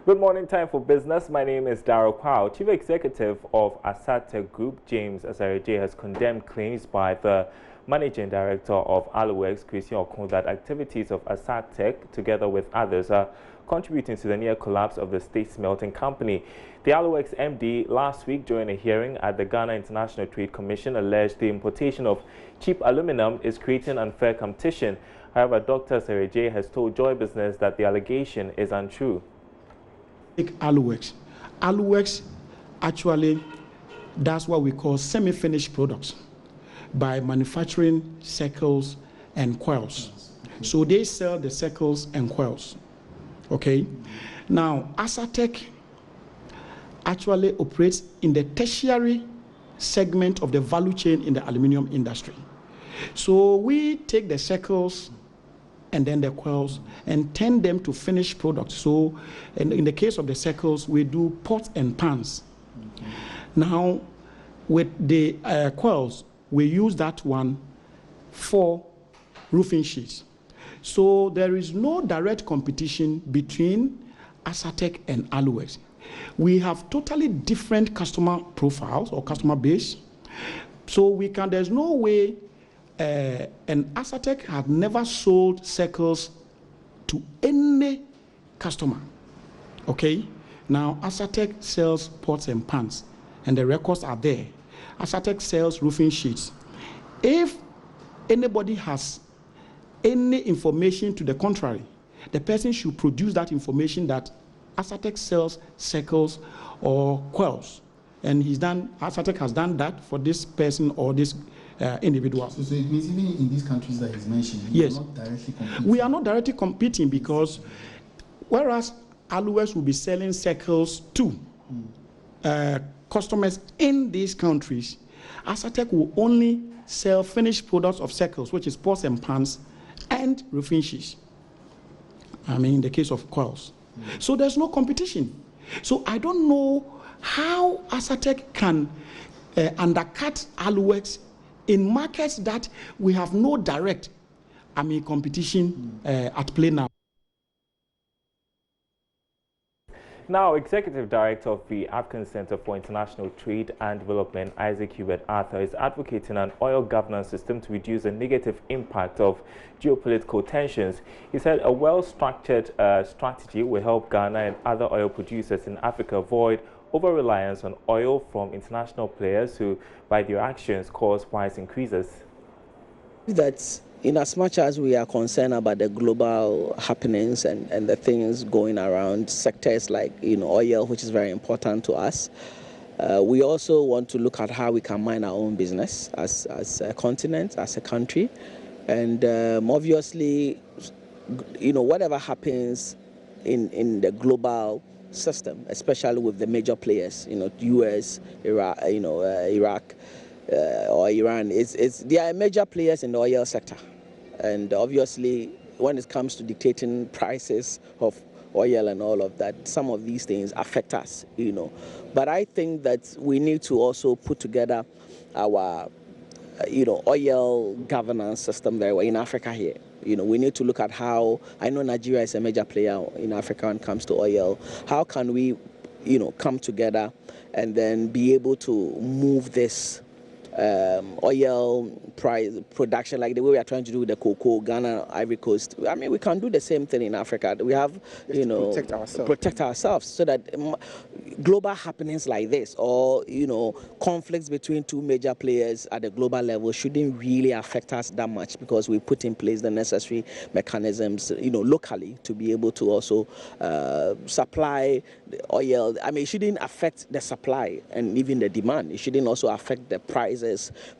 Good morning, time for business. My name is Darryl Kwao. Chief Executive of ASARE Group, James ASARE, has condemned claims by the Managing Director of ALUWORKS, Christian Okun, that activities of ASARE, together with others, are contributing to the near collapse of the state smelting company. The ALUWORKS MD last week during a hearing at the Ghana International Trade Commission alleged the importation of cheap aluminum is creating unfair competition. However, Dr. ASARE has told Joy Business that the allegation is untrue. ALUWORKS. ALUWORKS actually does what we call semi-finished products by manufacturing circles and coils. So they sell the circles and coils. Okay. Now, ASARE actually operates in the tertiary segment of the value chain in the aluminium industry. So we take the circles and then the coils and turn them to finished products. So in the case of the circles, we do pots and pans. Now, with the coils, we use that one for roofing sheets. So there is no direct competition between ASARE and ALUWORKS. We have totally different customer profiles or customer base. So there's no way, and ASARE has never sold circles to any customer. Okay? Now, ASARE sells pots and pans, and the records are there. ASARE sells roofing sheets. If anybody has any information to the contrary, the person should produce that information that ASARE sells circles or coils. And ASARE has done that for this person or this individual. So it means even in these countries that he's mentioned, yes, are not directly competing. We are not directly competing because whereas ALUWORKS will be selling circles to customers in these countries, ASARE will only sell finished products of circles, which is pots and pans and roofing sheets. I mean, in the case of coils. So there's no competition. So I don't know how ASARE can undercut ALUWORKS in markets that we have no direct, competition at play now. Now, Executive Director of the African Center for International Trade and Development, Isaac Hubert Arthur, is advocating an oil governance system to reduce the negative impact of geopolitical tensions. He said a well-structured strategy will help Ghana and other oil producers in Africa avoid over-reliance on oil from international players who, by their actions, cause price increases. That's in as much as we are concerned about the global happenings and the things going around sectors like oil, which is very important to us, we also want to look at how we can mind our own business as a continent, as a country, and obviously, whatever happens in the global system, especially with the major players, U.S., Iraq, or Iran, they are major players in the oil sector. And obviously, when it comes to dictating prices of oil and all of that, some of these things affect us, But I think that we need to also put together our, oil governance system very well in Africa here. We need to look at how, I know Nigeria is a major player in Africa when it comes to oil. How can we, come together and then be able to move this oil price production like the way we are trying to do with the cocoa, Ghana, Ivory Coast. I mean, we can do the same thing in Africa. We have, protect ourselves so that global happenings like this or, conflicts between two major players at the global level shouldn't really affect us that much because we put in place the necessary mechanisms, locally to be able to also supply the oil. I mean, it shouldn't affect the supply and even the demand. It shouldn't also affect the prices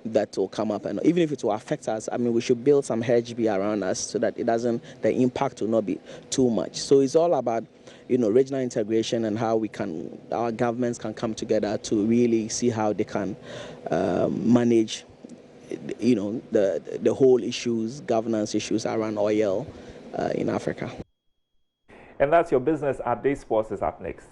that will come up. And even if it will affect us, I mean, we should build some hedge around us so that the impact will not be too much. So it's all about, regional integration and how our governments can come together to really see how they can manage, the whole issues, governance issues around oil in Africa. And that's your business update. Sports is up next.